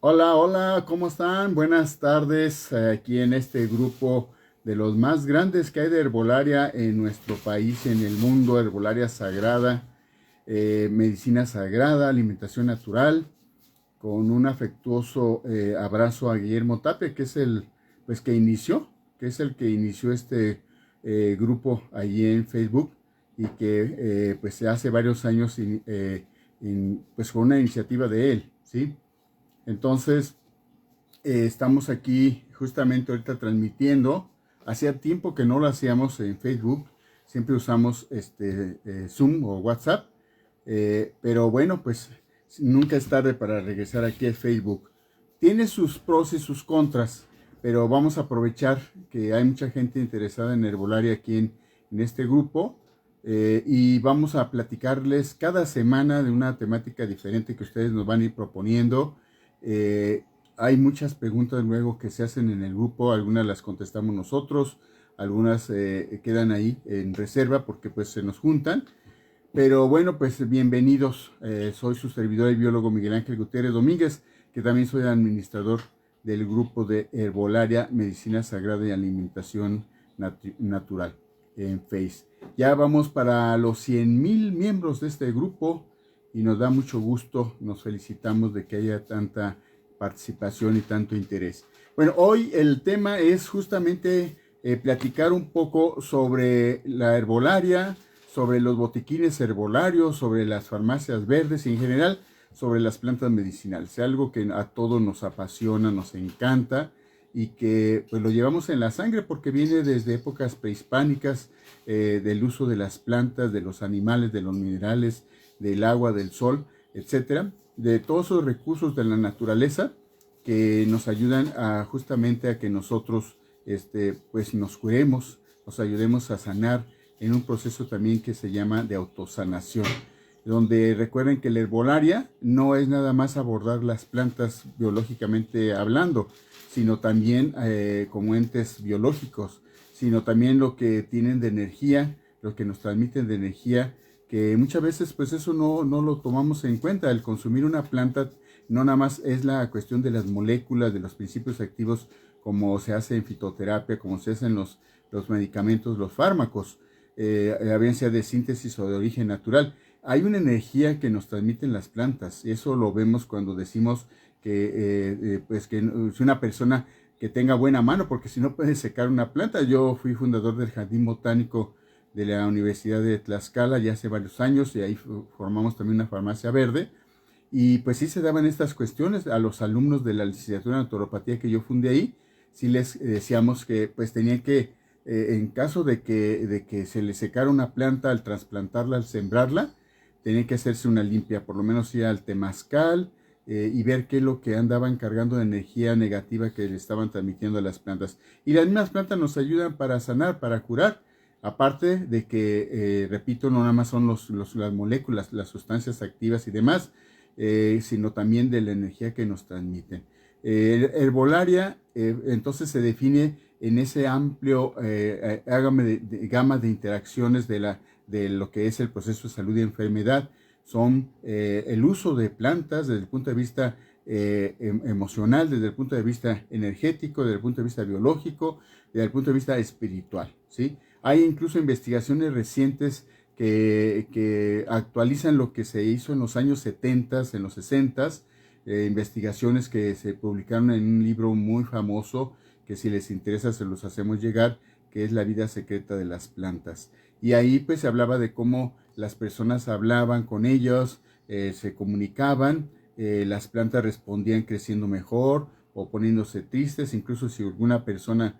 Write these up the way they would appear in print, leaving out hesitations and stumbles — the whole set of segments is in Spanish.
Hola, hola, ¿cómo están? Buenas tardes, aquí en este grupo de los más grandes que hay de herbolaria en nuestro país, en el mundo, herbolaria sagrada, medicina sagrada, alimentación natural, con un afectuoso abrazo a Guillermo Tapia, que es pues que es el que inició este grupo allí en Facebook y que pues hace varios años, pues con una iniciativa de él, ¿sí? Entonces, estamos aquí justamente ahorita transmitiendo. Hacía tiempo que no lo hacíamos en Facebook, siempre usamos Zoom o WhatsApp, pero bueno, pues nunca es tarde para regresar aquí a Facebook. Tiene sus pros y sus contras, pero vamos a aprovechar que hay mucha gente interesada en herbolaria aquí en este grupo, y vamos a platicarles cada semana de una temática diferente que ustedes nos van a ir proponiendo. Eh, Hay muchas preguntas luego que se hacen en el grupo, algunas las contestamos nosotros, algunas quedan ahí en reserva porque pues se nos juntan. Pero bueno, pues bienvenidos. Soy su servidor y biólogo Miguel Ángel Gutiérrez Domínguez, que también soy administrador del grupo de Herbolaria, Medicina Sagrada y Alimentación Natural en Face. Ya vamos para los 100,000 miembros de este grupo y nos da mucho gusto, nos felicitamos de que haya tanta participación y tanto interés. Bueno, hoy el tema es justamente platicar un poco sobre la herbolaria, sobre los botiquines herbolarios, sobre las farmacias verdes y en general sobre las plantas medicinales. Es algo que a todos nos apasiona, nos encanta y que pues lo llevamos en la sangre porque viene desde épocas prehispánicas, del uso de las plantas, de los animales, de los minerales, del agua, del sol, etcétera, de todos esos recursos de la naturaleza que nos ayudan a justamente a que nosotros pues nos curemos, nos ayudemos a sanar en un proceso también que se llama de autosanación, donde recuerden que la herbolaria no es nada más abordar las plantas biológicamente hablando, sino también como entes biológicos, sino también lo que tienen de energía, lo que nos transmiten de energía, que muchas veces pues eso no lo tomamos en cuenta. El consumir una planta no nada más es la cuestión de las moléculas, de los principios activos, como se hace en fitoterapia, como se hacen los medicamentos, los fármacos, bien sea de síntesis o de origen natural. Hay una energía que nos transmiten las plantas, y eso lo vemos cuando decimos que, pues que es una persona que tenga buena mano, porque si no puede secar una planta. Yo fui fundador del Jardín Botánico de la Universidad de Tlaxcala ya hace varios años, y ahí formamos también una farmacia verde, y pues sí se daban estas cuestiones a los alumnos de la licenciatura en naturopatía que yo fundé ahí. Sí les decíamos que pues tenían que, en caso de que se les secara una planta al trasplantarla, al sembrarla, tenía que hacerse una limpia, por lo menos ir al temazcal, y ver qué es lo que andaban cargando de energía negativa que le estaban transmitiendo a las plantas. Y las mismas plantas nos ayudan para sanar, para curar. Aparte de que, repito, no nada más son las moléculas, las sustancias activas y demás, sino también de la energía que nos transmiten. Herbolaria entonces se define en ese amplio gama de interacciones de lo que es el proceso de salud y enfermedad. Son el uso de plantas desde el punto de vista emocional, desde el punto de vista energético, desde el punto de vista biológico, desde el punto de vista espiritual, ¿sí? Hay incluso investigaciones recientes que actualizan lo que se hizo en los años 70, en los 60, investigaciones que se publicaron en un libro muy famoso, que si les interesa se los hacemos llegar, que es La vida secreta de las plantas. Y ahí pues se hablaba de cómo las personas hablaban con ellos, se comunicaban, las plantas respondían creciendo mejor o poniéndose tristes, incluso si alguna persona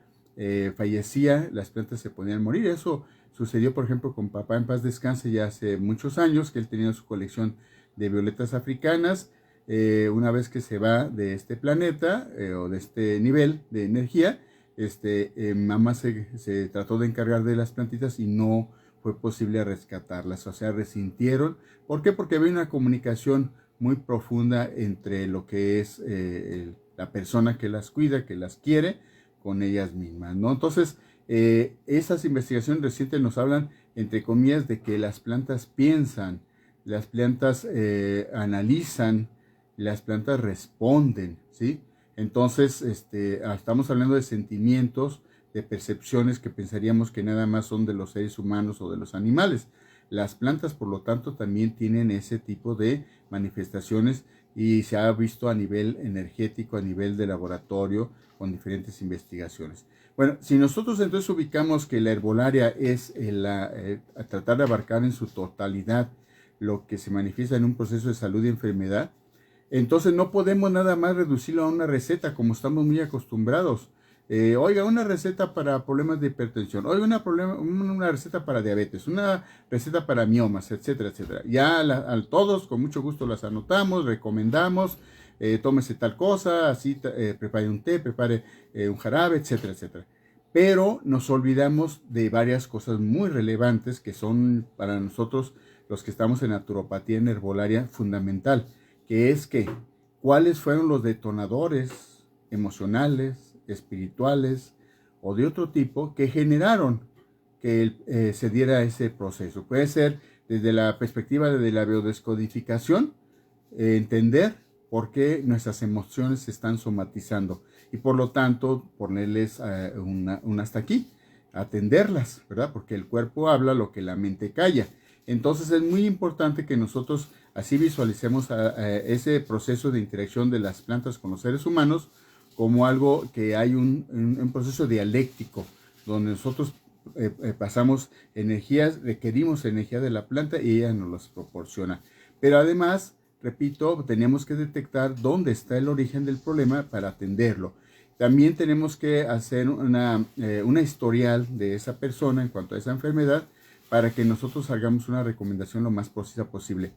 fallecía, las plantas se podían morir. Eso sucedió, por ejemplo, con papá en paz descanse ya hace muchos años, que él tenía su colección de violetas africanas. Una vez que se va de este planeta, o de este nivel de energía, mamá se trató de encargar de las plantitas y no fue posible rescatarlas, o sea, resintieron. ¿Por qué? Porque había una comunicación muy profunda entre lo que es la persona que las cuida, que las quiere, con ellas mismas, ¿no? Entonces, esas investigaciones recientes nos hablan, entre comillas, de que las plantas piensan, las plantas analizan, y las plantas responden, ¿sí? Entonces, estamos hablando de sentimientos, de percepciones que pensaríamos que nada más son de los seres humanos o de los animales. Las plantas, por lo tanto, también tienen ese tipo de manifestaciones y se ha visto a nivel energético, a nivel de laboratorio, con diferentes investigaciones. Bueno, si nosotros entonces ubicamos que la herbolaria es a tratar de abarcar en su totalidad lo que se manifiesta en un proceso de salud y enfermedad, entonces no podemos nada más reducirlo a una receta como estamos muy acostumbrados. Oiga, una receta para problemas de hipertensión, oiga, una receta para diabetes, una receta para miomas, etcétera, etcétera. Ya a todos con mucho gusto las anotamos, recomendamos, tómese tal cosa, así prepare un té, prepare un jarabe, etcétera, etcétera. Pero nos olvidamos de varias cosas muy relevantes que son para nosotros, los que estamos en naturopatía, en herbolaria, fundamental, que es que cuáles fueron los detonadores emocionales, espirituales o de otro tipo que generaron que se diera ese proceso. Puede ser desde la perspectiva de la biodescodificación, entender por qué nuestras emociones se están somatizando y por lo tanto ponerles un hasta aquí, atenderlas, ¿verdad? Porque el cuerpo habla lo que la mente calla. Entonces es muy importante que nosotros así visualicemos ese proceso de interacción de las plantas con los seres humanos como algo que hay un proceso dialéctico, donde nosotros pasamos energías, requerimos energía de la planta y ella nos las proporciona. Pero además, repito, tenemos que detectar dónde está el origen del problema para atenderlo. También tenemos que hacer una historial de esa persona en cuanto a esa enfermedad para que nosotros hagamos una recomendación lo más precisa posible.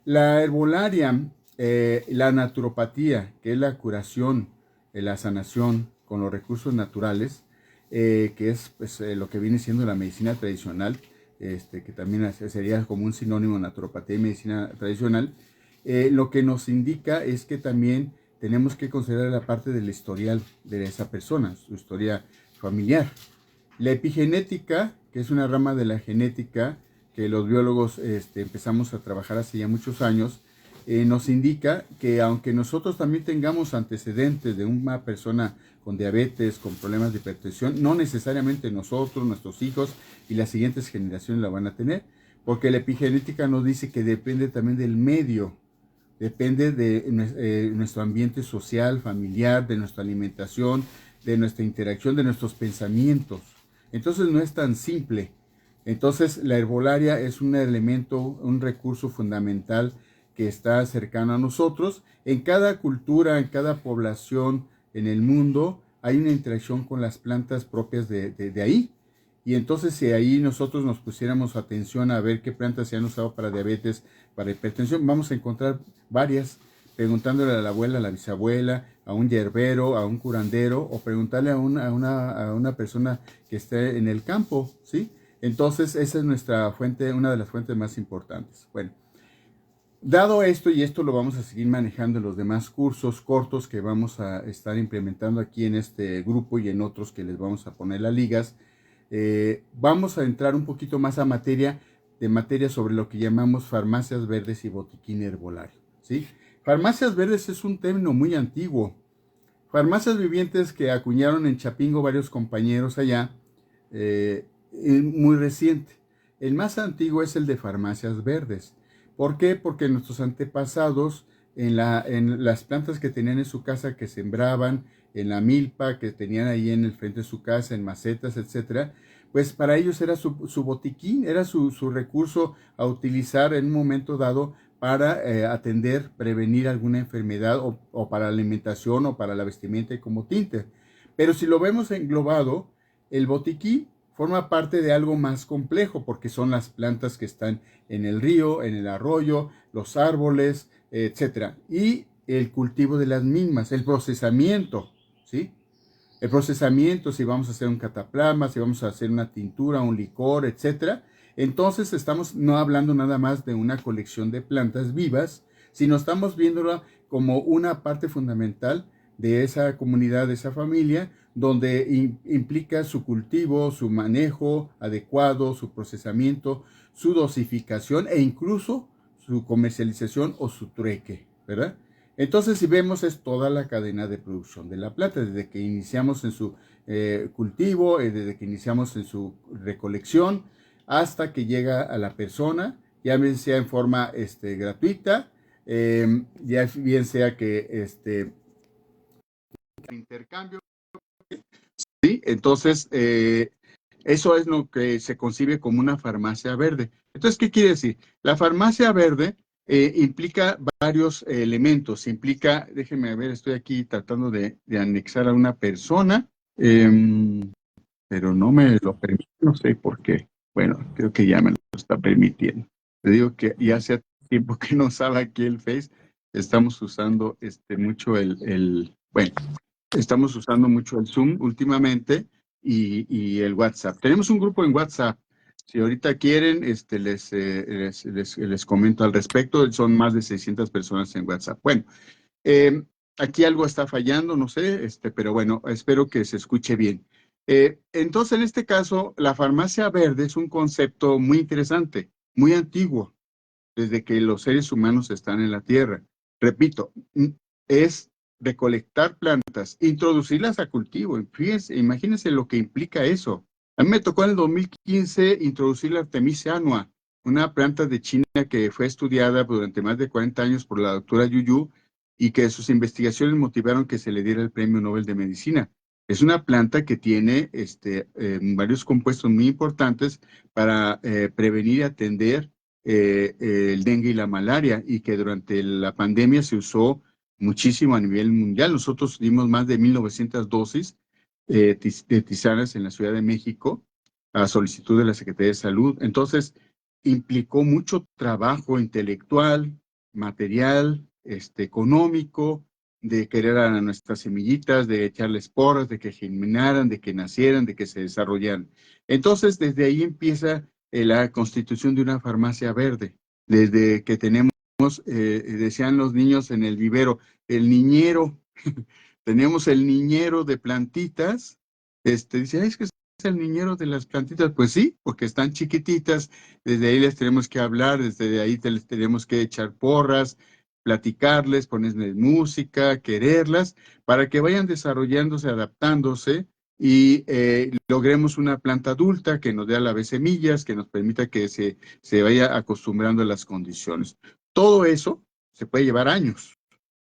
La herbolaria, la naturopatía, que es la curación, la sanación con los recursos naturales, que es pues, lo que viene siendo la medicina tradicional, que también sería como un sinónimo de naturopatía y medicina tradicional, lo que nos indica es que también tenemos que considerar la parte del historial de esa persona, su historia familiar. La epigenética, que es una rama de la genética que los biólogos empezamos a trabajar hace ya muchos años, nos indica que aunque nosotros también tengamos antecedentes de una persona con diabetes, con problemas de hipertensión, no necesariamente nosotros, nuestros hijos y las siguientes generaciones la van a tener, porque la epigenética nos dice que depende también del medio, depende de nuestro ambiente social, familiar, de nuestra alimentación, de nuestra interacción, de nuestros pensamientos. Entonces no es tan simple. Entonces la herbolaria es un elemento, un recurso fundamental que está cercano a nosotros. En cada cultura, en cada población en el mundo, hay una interacción con las plantas propias de ahí. Y entonces si ahí nosotros nos pusiéramos atención a ver qué plantas se han usado para diabetes, para hipertensión, vamos a encontrar varias, preguntándole a la abuela, a la bisabuela, a un yerbero, a un curandero, o preguntarle a una persona que esté en el campo, ¿sí? Entonces esa es nuestra fuente, una de las fuentes más importantes. Bueno, dado esto, y esto lo vamos a seguir manejando en los demás cursos cortos que vamos a estar implementando aquí en este grupo y en otros que les vamos a poner las ligas, vamos a entrar un poquito más a materia sobre lo que llamamos farmacias verdes y botiquín herbolario, ¿sí? Farmacias verdes es un término muy antiguo. Farmacias vivientes que acuñaron en Chapingo varios compañeros allá, muy reciente. El más antiguo es el de farmacias verdes. ¿Por qué? Porque nuestros antepasados en las plantas que tenían en su casa, que sembraban, en la milpa que tenían ahí en el frente de su casa, en macetas, etcétera, pues para ellos era su botiquín, era su recurso a utilizar en un momento dado para atender, prevenir alguna enfermedad o para la alimentación o para la vestimenta y como tinte. Pero si lo vemos englobado, el botiquín forma parte de algo más complejo porque son las plantas que están en el río, en el arroyo, los árboles, etcétera, y el cultivo de las mismas, el procesamiento, ¿sí? El procesamiento, si vamos a hacer un cataplasma, si vamos a hacer una tintura, un licor, etcétera. Entonces estamos no hablando nada más de una colección de plantas vivas, sino estamos viéndola como una parte fundamental de esa comunidad, de esa familia, donde implica su cultivo, su manejo adecuado, su procesamiento, su dosificación e incluso su comercialización o su trueque, ¿verdad? Entonces, si vemos, es toda la cadena de producción de la planta, desde que iniciamos en su cultivo, desde que iniciamos en su recolección, hasta que llega a la persona, ya bien sea en forma gratuita, ya bien sea que intercambio, ¿sí? Entonces, eso es lo que se concibe como una farmacia verde. Entonces, ¿qué quiere decir? La farmacia verde implica varios elementos. Implica, déjenme ver, estoy aquí tratando de anexar a una persona, pero no me lo permite, no sé por qué. Bueno, creo que ya me lo está permitiendo. Te digo que ya hace tiempo que no usaba aquí el Face. Estamos usando mucho bueno, estamos usando mucho el Zoom últimamente y el WhatsApp. Tenemos un grupo en WhatsApp. Si ahorita quieren, les comento al respecto. Son más de 600 personas en WhatsApp. Bueno, eh, aquí algo está fallando, no sé, pero bueno, espero que se escuche bien. Entonces, en este caso, la farmacia verde es un concepto muy interesante, muy antiguo, desde que los seres humanos están en la Tierra. Repito, es recolectar plantas, introducirlas a cultivo. Fíjense, imagínense lo que implica eso. A mí me tocó en el 2015 introducir la Artemisia annua, una planta de China que fue estudiada durante más de 40 años por la doctora Yu y que sus investigaciones motivaron que se le diera el Premio Nobel de Medicina. Es una planta que tiene varios compuestos muy importantes para prevenir y atender el dengue y la malaria, y que durante la pandemia se usó muchísimo a nivel mundial. Nosotros dimos más de 1,900 dosis de tisanas en la Ciudad de México a solicitud de la Secretaría de Salud. Entonces, implicó mucho trabajo intelectual, material, económico, de querer a nuestras semillitas, de echarles porras, de que germinaran, de que nacieran, de que se desarrollaran. Entonces, desde ahí empieza la constitución de una farmacia verde, desde que tenemos, decían los niños en el vivero, el niñero, tenemos el niñero de plantitas, dice, es que es el niñero de las plantitas, pues sí, porque están chiquititas, desde ahí les tenemos que hablar, desde ahí les tenemos que echar porras, platicarles, ponerles música, quererlas, para que vayan desarrollándose, adaptándose y logremos una planta adulta que nos dé a la vez semillas, que nos permita que se vaya acostumbrando a las condiciones. Todo eso se puede llevar años,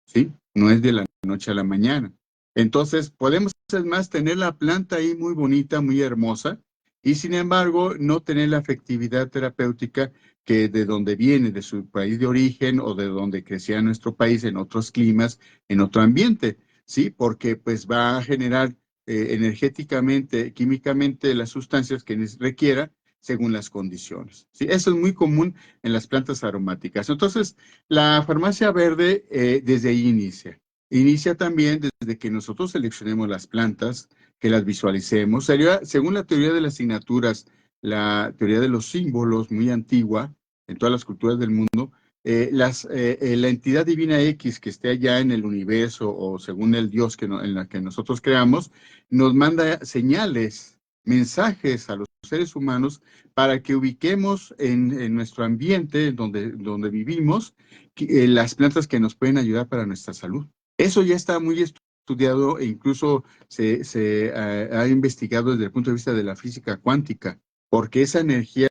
¿sí? No es de la noche a la mañana. Entonces, podemos, es más, tener la planta ahí muy bonita, muy hermosa, y sin embargo, no tener la efectividad terapéutica que de donde viene, de su país de origen o de donde crecía nuestro país, en otros climas, en otro ambiente, ¿sí? Porque pues va a generar energéticamente, químicamente, las sustancias que requiera según las condiciones, ¿sí? Eso es muy común en las plantas aromáticas. Entonces, la farmacia verde desde ahí inicia. Inicia también desde que nosotros seleccionemos las plantas, que las visualicemos. Según la teoría de las asignaturas, la teoría de los símbolos, muy antigua, en todas las culturas del mundo, la entidad divina X que esté allá en el universo o según el Dios en la que nosotros creamos, nos manda señales, mensajes a los seres humanos para que ubiquemos en nuestro ambiente donde vivimos las plantas que nos pueden ayudar para nuestra salud. Eso ya está muy estudiado e incluso se ha investigado desde el punto de vista de la física cuántica, porque esa energía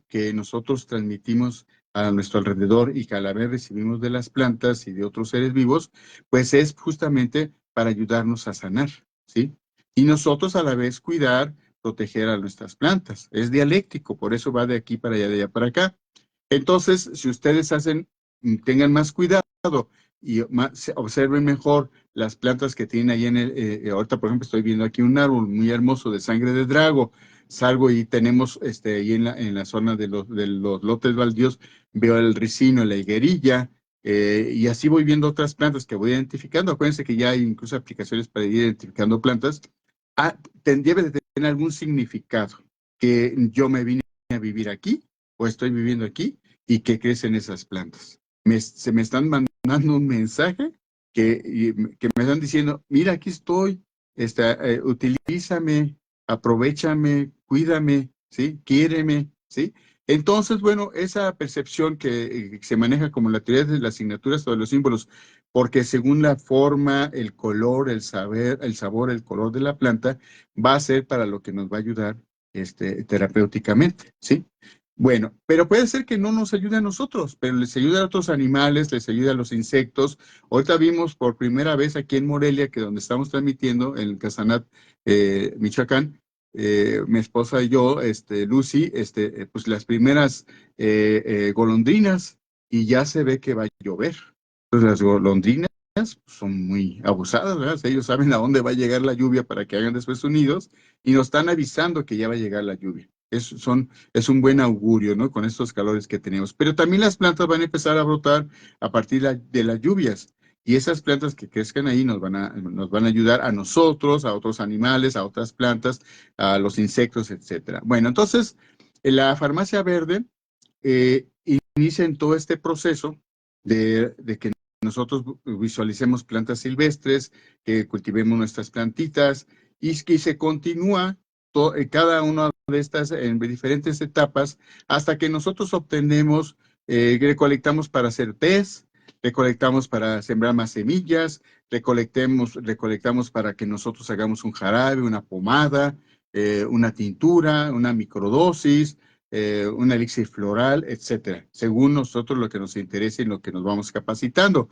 que nosotros transmitimos a nuestro alrededor y que a la vez recibimos de las plantas y de otros seres vivos, pues es justamente para ayudarnos a sanar, ¿sí? Y nosotros a la vez cuidar, proteger a nuestras plantas. Es dialéctico, por eso va de aquí para allá, de allá para acá. Entonces, si ustedes tengan más cuidado y observen mejor las plantas que tienen ahí ahorita por ejemplo estoy viendo aquí un árbol muy hermoso de sangre de drago, salgo y tenemos ahí en la zona de los lotes baldíos, veo el ricino, la higuerilla, y así voy viendo otras plantas que voy identificando. Acuérdense que ya hay incluso aplicaciones para ir identificando plantas. Debe de tener algún significado, que yo me vine a vivir aquí o estoy viviendo aquí y que crecen esas plantas. Se me están mandando un mensaje que me están diciendo, mira, aquí estoy, utilízame, aprovéchame, cuídame, ¿sí? Quiéreme, ¿sí? Entonces, bueno, esa percepción que se maneja como la teoría de las asignaturas o de los símbolos, porque según la forma, el color, el sabor, el color de la planta, va a ser para lo que nos va a ayudar terapéuticamente, ¿sí? Bueno, pero puede ser que no nos ayude a nosotros, pero les ayuda a otros animales, les ayuda a los insectos. Ahorita vimos por primera vez aquí en Morelia, que donde estamos transmitiendo, en Casanat, Michoacán, mi esposa y yo, Lucy, pues las primeras golondrinas y ya se ve que va a llover. Entonces las golondrinas son muy abusadas, ¿verdad? Ellos saben a dónde va a llegar la lluvia para que hagan después sus nidos y nos están avisando que ya va a llegar la lluvia. Es un buen augurio, ¿no? Con estos calores que tenemos. Pero también las plantas van a empezar a brotar a partir de las lluvias. Y esas plantas que crezcan ahí nos van a ayudar a nosotros, a otros animales, a otras plantas, a los insectos, etcétera. Bueno, entonces, la farmacia verde eh, inicia en todo este proceso de que nosotros visualicemos plantas silvestres, que cultivemos nuestras plantitas y que se continúa cada una de estas en diferentes etapas hasta que nosotros obtenemos, recolectamos para hacer test, recolectamos para sembrar más semillas, recolectamos para que nosotros hagamos un jarabe, una pomada, una tintura, una microdosis, un elixir floral, etcétera, según nosotros lo que nos interese y lo que nos vamos capacitando.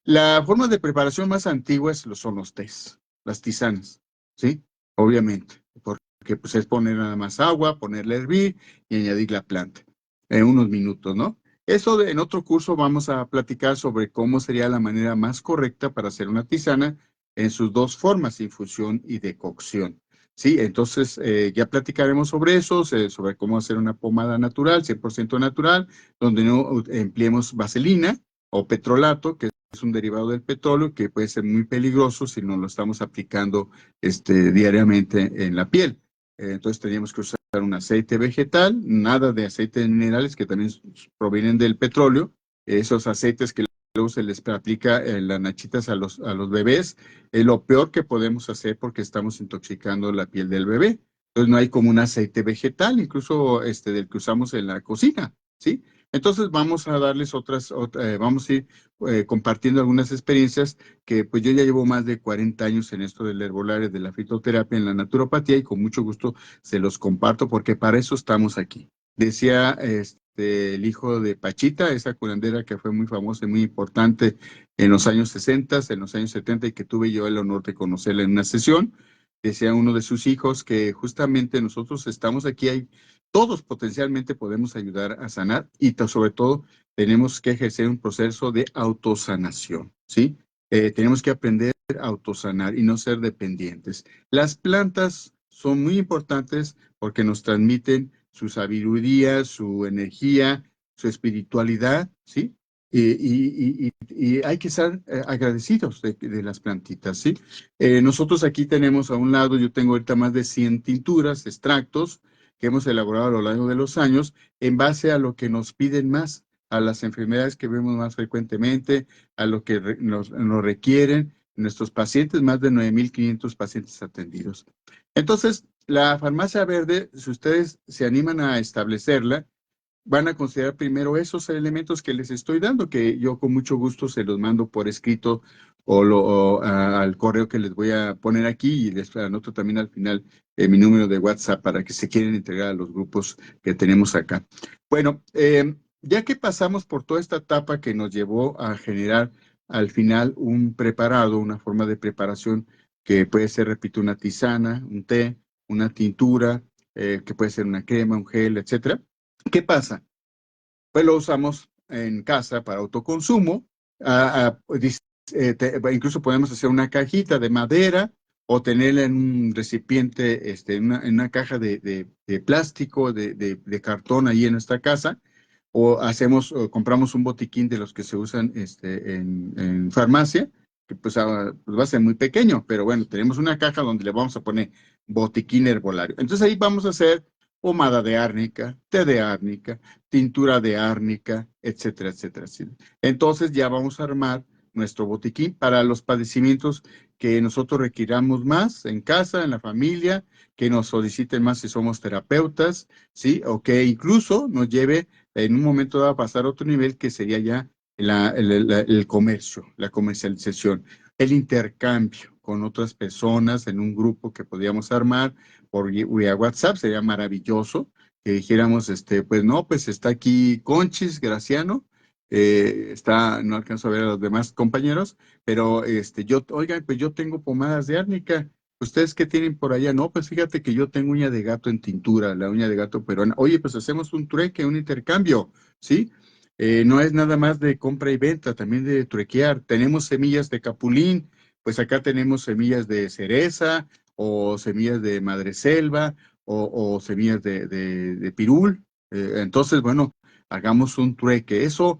La forma de preparación más antigua son los tés, las tisanas, ¿sí? Obviamente, porque pues es poner nada más agua, ponerle a hervir y añadir la planta en unos minutos, ¿no? En otro curso vamos a platicar sobre cómo sería la manera más correcta para hacer una tisana en sus dos formas, infusión y decocción. Sí, entonces ya platicaremos sobre eso, sobre cómo hacer una pomada natural, 100% natural, donde no empleemos vaselina o petrolato, que es un derivado del petróleo, que puede ser muy peligroso si no lo estamos aplicando diariamente en la piel. Entonces teníamos que usar un aceite vegetal, nada de aceites minerales que también provienen del petróleo, esos aceites que luego se les aplica las nachitas a los bebés, es lo peor que podemos hacer porque estamos intoxicando la piel del bebé. Entonces no hay como un aceite vegetal, incluso del que usamos en la cocina, ¿sí? Entonces vamos a darles vamos a ir compartiendo algunas experiencias que pues yo ya llevo más de 40 años en esto del herbolario, de la fitoterapia, en la naturopatía y con mucho gusto se los comparto porque para eso estamos aquí. Decía el hijo de Pachita, esa curandera que fue muy famosa y muy importante en los años 60, en los años 70 y que tuve yo el honor de conocerla en una sesión. Decía uno de sus hijos que justamente nosotros estamos aquí, todos potencialmente podemos ayudar a sanar y sobre todo tenemos que ejercer un proceso de autosanación, ¿sí? Tenemos que aprender a autosanar y no ser dependientes. Las plantas son muy importantes porque nos transmiten su sabiduría, su energía, su espiritualidad, ¿sí? Y hay que estar agradecidos de las plantitas, ¿sí? Nosotros aquí tenemos a un lado, yo tengo ahorita más de 100 tinturas, extractos que hemos elaborado a lo largo de los años en base a lo que nos piden más, a las enfermedades que vemos más frecuentemente, a lo que nos requieren nuestros pacientes, más de 9,500 pacientes atendidos. Entonces, la farmacia verde, si ustedes se animan a establecerla, van a considerar primero esos elementos que les estoy dando, que yo con mucho gusto se los mando por escrito al correo que les voy a poner aquí y les anoto también al final mi número de WhatsApp para que se quieran integrar a los grupos que tenemos acá. Bueno, ya que pasamos por toda esta etapa que nos llevó a generar al final un preparado, una forma de preparación que puede ser, repito, una tisana, un té, una tintura, que puede ser una crema, un gel, etcétera. ¿Qué pasa? Pues lo usamos en casa para autoconsumo. Incluso podemos hacer una cajita de madera o tenerla en un recipiente, en una caja de plástico, de cartón ahí en nuestra casa. O compramos un botiquín de los que se usan en farmacia, que pues va a ser muy pequeño, pero bueno, tenemos una caja donde le vamos a poner botiquín herbolario. Entonces ahí vamos a hacer pomada de árnica, té de árnica, tintura de árnica, etcétera, etcétera, etcétera. Entonces ya vamos a armar nuestro botiquín para los padecimientos que nosotros requiramos más en casa, en la familia, que nos soliciten más si somos terapeutas, ¿sí? O que incluso nos lleve en un momento dado a pasar a otro nivel que sería ya el comercio, la comercialización, el intercambio con otras personas en un grupo que podríamos armar por vía WhatsApp, sería maravilloso que dijéramos, pues no, pues está aquí Conchis Graciano, no alcanzo a ver a los demás compañeros, pero oigan, pues yo tengo pomadas de árnica. ¿Ustedes qué tienen por allá? No, pues fíjate que yo tengo uña de gato en tintura, la uña de gato peruana. Oye, pues hacemos un trueque, un intercambio, ¿sí? No es nada más de compra y venta, también de truequear. Tenemos semillas de capulín, pues acá tenemos semillas de cereza o semillas de madreselva o semillas de pirul. Entonces, bueno, hagamos un trueque. Eso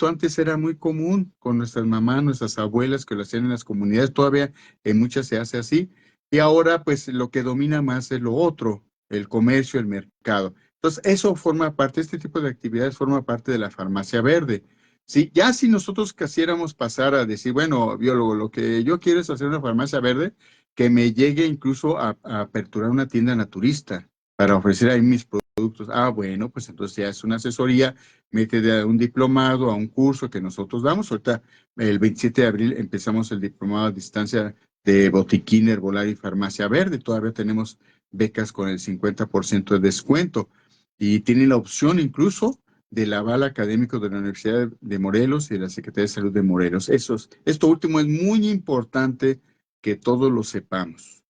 antes era muy común con nuestras mamás, nuestras abuelas que lo hacían en las comunidades. Todavía en muchas se hace así. Y ahora, pues, lo que domina más es lo otro, el comercio, el mercado. Entonces, eso forma parte, este tipo de actividades forma parte de la farmacia verde. Sí, ya si nosotros quisiéramos pasar a decir, bueno, biólogo, lo que yo quiero es hacer una farmacia verde que me llegue incluso a aperturar una tienda naturista para ofrecer ahí mis productos. Ah, bueno, pues entonces ya es una asesoría, mete de un diplomado a un curso que nosotros damos. Ahorita, el 27 de abril, empezamos el diplomado a distancia de botiquín, herbolaria y farmacia verde. Todavía tenemos becas con el 50% de descuento y tienen la opción incluso del aval académico de la Universidad de Morelos y de la Secretaría de Salud de Morelos. Esto último es muy importante que todos lo sepamos.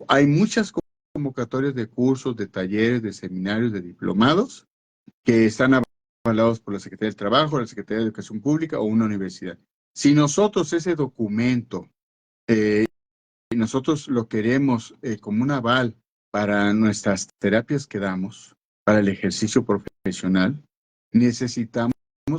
Hay muchas convocatorias de cursos, de talleres, de seminarios, de diplomados que están avalados por la Secretaría del Trabajo, la Secretaría de Educación Pública o una universidad. Si nosotros ese documento, nosotros lo queremos como un aval para nuestras terapias que damos, para el ejercicio profesional, necesitamos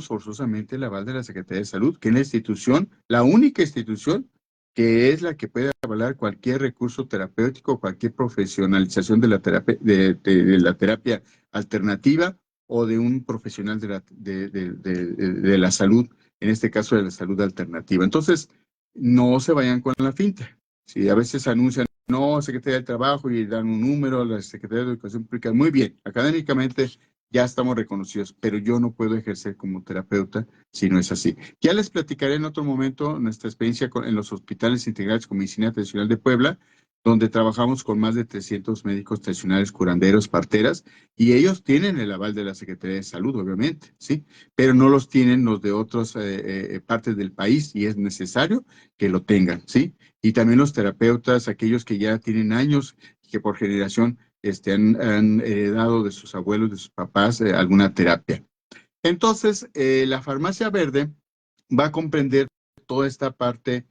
forzosamente el aval de la Secretaría de Salud, que es la institución, la única institución que es la que puede avalar cualquier recurso terapéutico, cualquier profesionalización de la terapia, de la terapia alternativa o de un profesional de la salud, en este caso de la salud alternativa. Entonces, no se vayan con la finta. Si a veces anuncian, no, Secretaría del Trabajo y dan un número, la Secretaría de Educación Pública, muy bien, académicamente ya estamos reconocidos, pero yo no puedo ejercer como terapeuta si no es así. Ya les platicaré en otro momento nuestra experiencia en los hospitales integrales con medicina tradicional de Puebla, donde trabajamos con más de 300 médicos tradicionales, curanderos, parteras, y ellos tienen el aval de la Secretaría de Salud, obviamente, ¿sí? Pero no los tienen los de otras partes del país y es necesario que lo tengan, ¿sí? Y también los terapeutas, aquellos que ya tienen años, que por generación han heredado de sus abuelos, de sus papás, alguna terapia. Entonces, la farmacia verde va a comprender toda esta parte,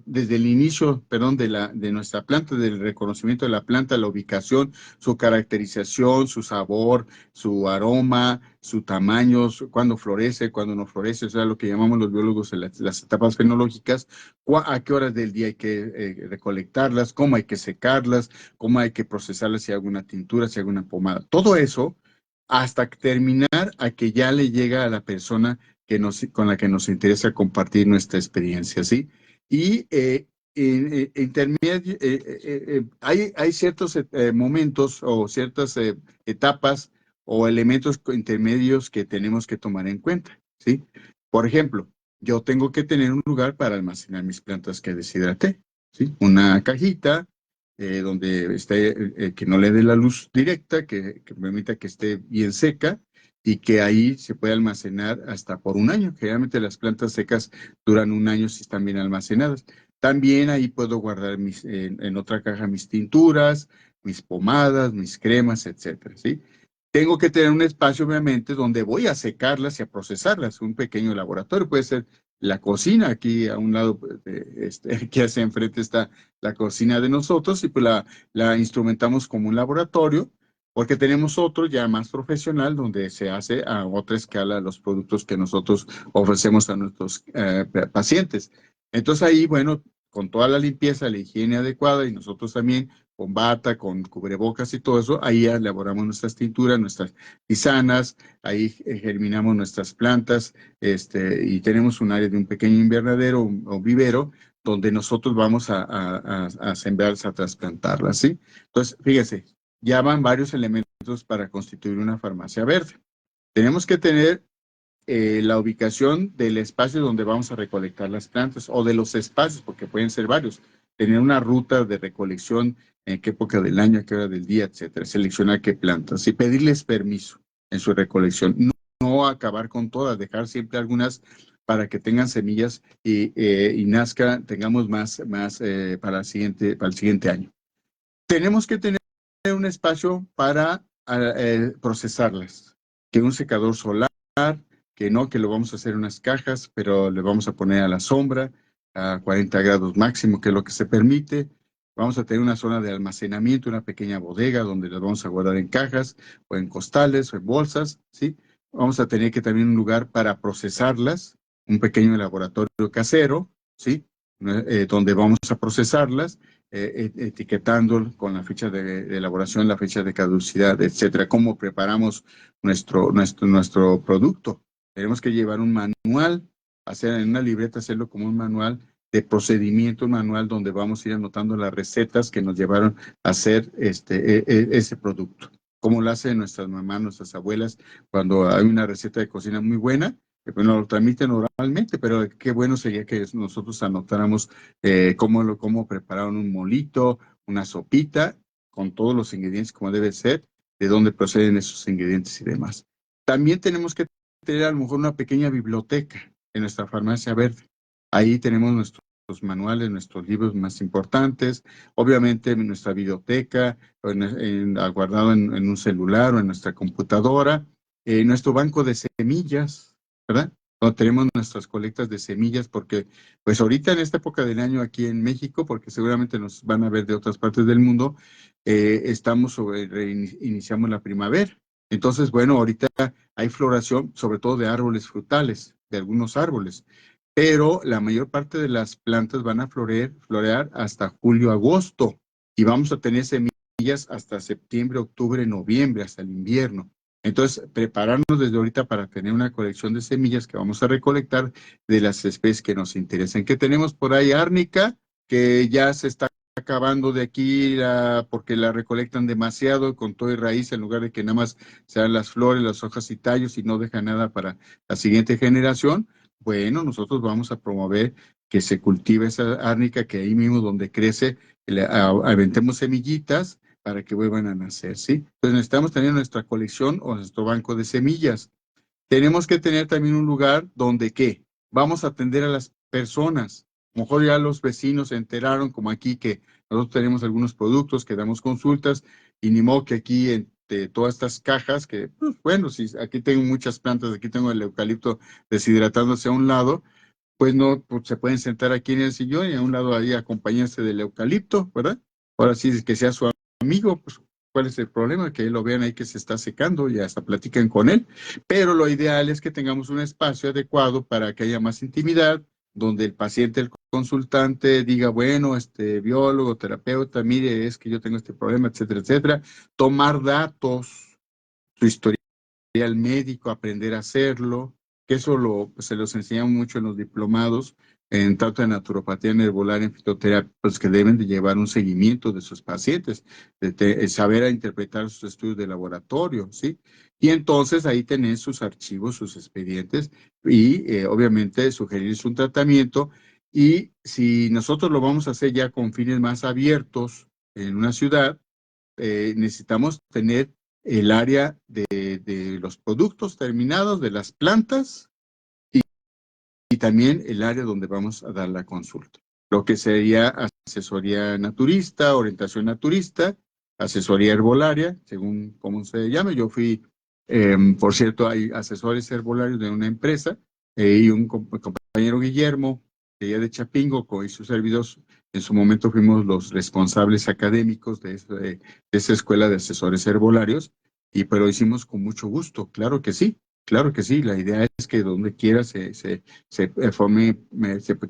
desde el inicio, perdón, de nuestra planta, del reconocimiento de la planta, la ubicación, su caracterización, su sabor, su aroma, su tamaño, cuándo florece, cuándo no florece, o sea, lo que llamamos los biólogos las etapas fenológicas, a qué horas del día hay que recolectarlas, cómo hay que secarlas, cómo hay que procesarlas, si hay alguna tintura, si hay alguna pomada. Todo eso hasta terminar a que ya le llega a la persona con la que nos interesa compartir nuestra experiencia, ¿sí? Y hay ciertos momentos o ciertas etapas o elementos intermedios que tenemos que tomar en cuenta, ¿sí? Por ejemplo, yo tengo que tener un lugar para almacenar mis plantas que deshidraté, ¿sí? Una cajita donde esté, que no le dé la luz directa, que permita que esté bien seca y que ahí se puede almacenar hasta por un año. Generalmente las plantas secas duran un año si están bien almacenadas. También ahí puedo guardar en otra caja mis tinturas, mis pomadas, mis cremas, etcétera, ¿sí? Tengo que tener un espacio, obviamente, donde voy a secarlas y a procesarlas. Un pequeño laboratorio puede ser la cocina, aquí a un lado, aquí hacia enfrente está la cocina de nosotros y pues la instrumentamos como un laboratorio, porque tenemos otro ya más profesional donde se hace a otra escala los productos que nosotros ofrecemos a nuestros pacientes. Entonces ahí, bueno, con toda la limpieza, la higiene adecuada y nosotros también con bata, con cubrebocas y todo eso, ahí elaboramos nuestras tinturas, nuestras tisanas, ahí germinamos nuestras plantas, y tenemos un área de un pequeño invernadero o vivero donde nosotros vamos a sembrarlas, a trasplantarlas, ¿sí? Entonces, fíjese, ya van varios elementos para constituir una farmacia verde. Tenemos que tener la ubicación del espacio donde vamos a recolectar las plantas o de los espacios, porque pueden ser varios. Tener una ruta de recolección, en qué época del año, a qué hora del día, etcétera. Seleccionar qué plantas y pedirles permiso en su recolección. No acabar con todas, dejar siempre algunas para que tengan semillas y nazca, tengamos más para el siguiente año. Tenemos que tener un espacio para procesarlas, que un secador solar, que lo vamos a hacer en unas cajas, pero le vamos a poner a la sombra, a 40 grados máximo, que es lo que se permite. Vamos a tener una zona de almacenamiento, una pequeña bodega donde las vamos a guardar en cajas o en costales o en bolsas, ¿sí? Vamos a tener que también un lugar para procesarlas, un pequeño laboratorio casero, ¿sí? Donde vamos a procesarlas, etiquetando con la fecha de elaboración, la fecha de caducidad, etcétera, cómo preparamos nuestro producto. Tenemos que llevar un manual, hacer en una libreta, hacerlo como un manual de procedimiento, un manual donde vamos a ir anotando las recetas que nos llevaron a hacer ese producto. Como lo hacen nuestras mamás, nuestras abuelas, cuando hay una receta de cocina muy buena, pues nos lo transmiten oralmente, pero qué bueno sería que nosotros anotáramos cómo prepararon un molito, una sopita, con todos los ingredientes como debe ser, de dónde proceden esos ingredientes y demás. También tenemos que tener a lo mejor una pequeña biblioteca en nuestra farmacia verde. Ahí tenemos nuestros manuales, nuestros libros más importantes, obviamente nuestra biblioteca, guardado en un celular o en nuestra computadora, nuestro banco de semillas, ¿verdad? Donde tenemos nuestras colectas de semillas, porque pues ahorita en esta época del año aquí en México, porque seguramente nos van a ver de otras partes del mundo, iniciamos la primavera. Entonces, bueno, ahorita hay floración, sobre todo de árboles frutales, de algunos árboles, pero la mayor parte de las plantas van a florear hasta julio, agosto, y vamos a tener semillas hasta septiembre, octubre, noviembre, hasta el invierno. Entonces, prepararnos desde ahorita para tener una colección de semillas que vamos a recolectar de las especies que nos interesen. ¿Qué tenemos por ahí? Árnica, que ya se está acabando de aquí porque la recolectan demasiado con todo y raíz, en lugar de que nada más sean las flores, las hojas y tallos y no deja nada para la siguiente generación. Bueno, nosotros vamos a promover que se cultive esa árnica, que ahí mismo donde crece, aventemos semillitas para que vuelvan a nacer, ¿sí? Entonces necesitamos tener nuestra colección o nuestro banco de semillas. Tenemos que tener también un lugar donde, ¿qué? Vamos a atender a las personas. A lo mejor ya los vecinos se enteraron, como aquí, que nosotros tenemos algunos productos que damos consultas, y ni modo que aquí entre todas estas cajas, que, pues, bueno, si aquí tengo muchas plantas, aquí tengo el eucalipto deshidratándose a un lado, pues no, pues se pueden sentar aquí en el sillón y a un lado ahí acompañarse del eucalipto, ¿verdad? Ahora sí, es que sea su amigo, pues ¿cuál es el problema? Que lo vean ahí que se está secando y hasta platican con él. Pero lo ideal es que tengamos un espacio adecuado para que haya más intimidad, donde el paciente, el consultante diga, bueno, biólogo, terapeuta, mire, es que yo tengo este problema, etcétera, etcétera. Tomar datos, su historial médico, aprender a hacerlo, que eso se los enseñamos mucho en los diplomados en trato de naturopatía herbolaria, en fitoterapia, pues que deben de llevar un seguimiento de sus pacientes, saber a interpretar sus estudios de laboratorio, ¿sí? Y entonces ahí tenés sus archivos, sus expedientes y obviamente sugerirles un tratamiento. Y si nosotros lo vamos a hacer ya con fines más abiertos en una ciudad, necesitamos tener el área de los productos terminados, de las plantas y también el área donde vamos a dar la consulta. Lo que sería asesoría naturista, orientación naturista, asesoría herbolaria, según cómo se llame. Yo fui, por cierto, hay asesores herbolarios de una empresa y un compañero Guillermo, de allá de Chapingo, y sus servidores, en su momento fuimos los responsables académicos de esa escuela de asesores herbolarios, pero hicimos con mucho gusto, claro que sí. Claro que sí, la idea es que donde quiera se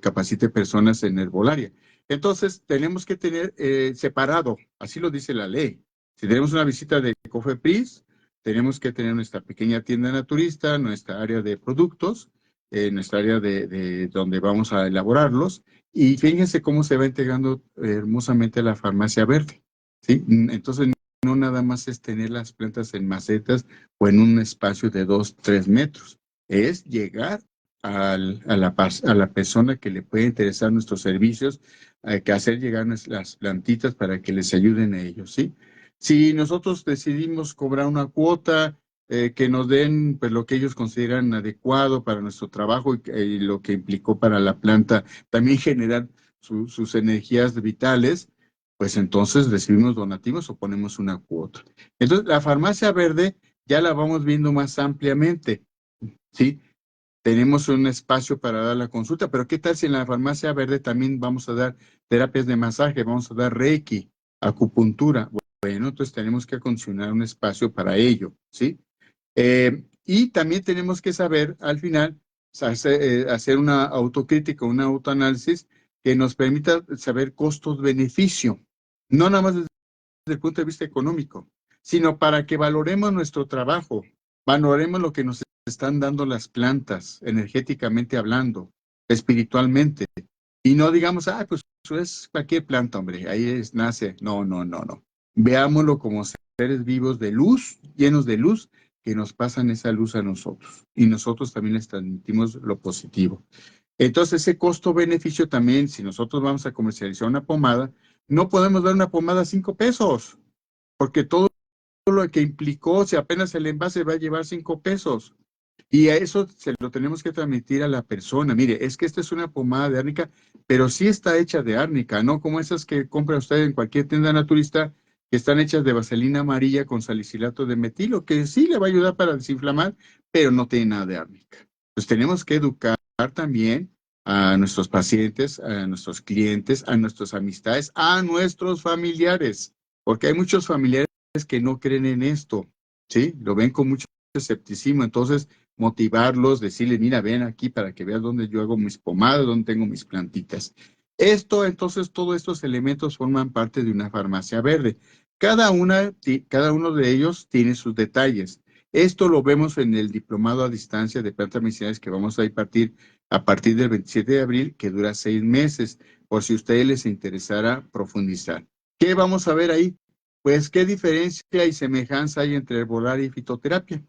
capacite personas en herbolaria. Entonces, tenemos que tener separado, así lo dice la ley. Si tenemos una visita de Cofepris, tenemos que tener nuestra pequeña tienda naturista, nuestra área de productos, nuestra área de donde vamos a elaborarlos. Y fíjense cómo se va integrando hermosamente la farmacia verde. ¿Sí? Entonces, no nada más es tener las plantas en macetas o en un espacio de 2, 3 metros. Es llegar a la persona que le puede interesar nuestros servicios, que hacer llegar las plantitas para que les ayuden a ellos, ¿sí? Si nosotros decidimos cobrar una cuota, que nos den pues, lo que ellos consideran adecuado para nuestro trabajo y lo que implicó para la planta, también generar sus energías vitales, pues entonces recibimos donativos o ponemos una cuota. Entonces, la farmacia verde ya la vamos viendo más ampliamente, ¿sí? Tenemos un espacio para dar la consulta, pero ¿qué tal si en la farmacia verde también vamos a dar terapias de masaje, vamos a dar Reiki, acupuntura? Bueno, entonces tenemos que acondicionar un espacio para ello, ¿sí? Y también tenemos que saber al final hacer una autocrítica, un autoanálisis que nos permita saber costos-beneficio, no nada más desde el punto de vista económico, sino para que valoremos nuestro trabajo, valoremos lo que nos están dando las plantas, energéticamente hablando, espiritualmente, y no digamos, ah, pues eso es cualquier planta, hombre, nace. No, no, no, no. Veámoslo como seres vivos de luz, llenos de luz, que nos pasan esa luz a nosotros, y nosotros también les transmitimos lo positivo. Entonces, ese costo-beneficio también, si nosotros vamos a comercializar una pomada, no podemos dar una pomada a 5 pesos, porque todo lo que implicó, si apenas el envase va a llevar 5 pesos. Y a eso se lo tenemos que transmitir a la persona. Mire, es que esta es una pomada de árnica, pero sí está hecha de árnica, no como esas que compra usted en cualquier tienda naturista, que están hechas de vaselina amarilla con salicilato de metilo, que sí le va a ayudar para desinflamar, pero no tiene nada de árnica. Pues tenemos que educar también a nuestros pacientes, a nuestros clientes, a nuestras amistades, a nuestros familiares, porque hay muchos familiares que no creen en esto, ¿sí? Lo ven con mucho escepticismo. Entonces, motivarlos, decirles, mira, ven aquí para que veas dónde yo hago mis pomadas, dónde tengo mis plantitas. Entonces, todos estos elementos forman parte de una farmacia verde. Cada uno de ellos tiene sus detalles. Esto lo vemos en el diplomado a distancia de plantas medicinales que vamos a impartir a partir del 27 de abril, que dura 6 meses, por si a ustedes les interesara profundizar. ¿Qué vamos a ver ahí? Pues, ¿qué diferencia y semejanza hay entre herbolaria y fitoterapia?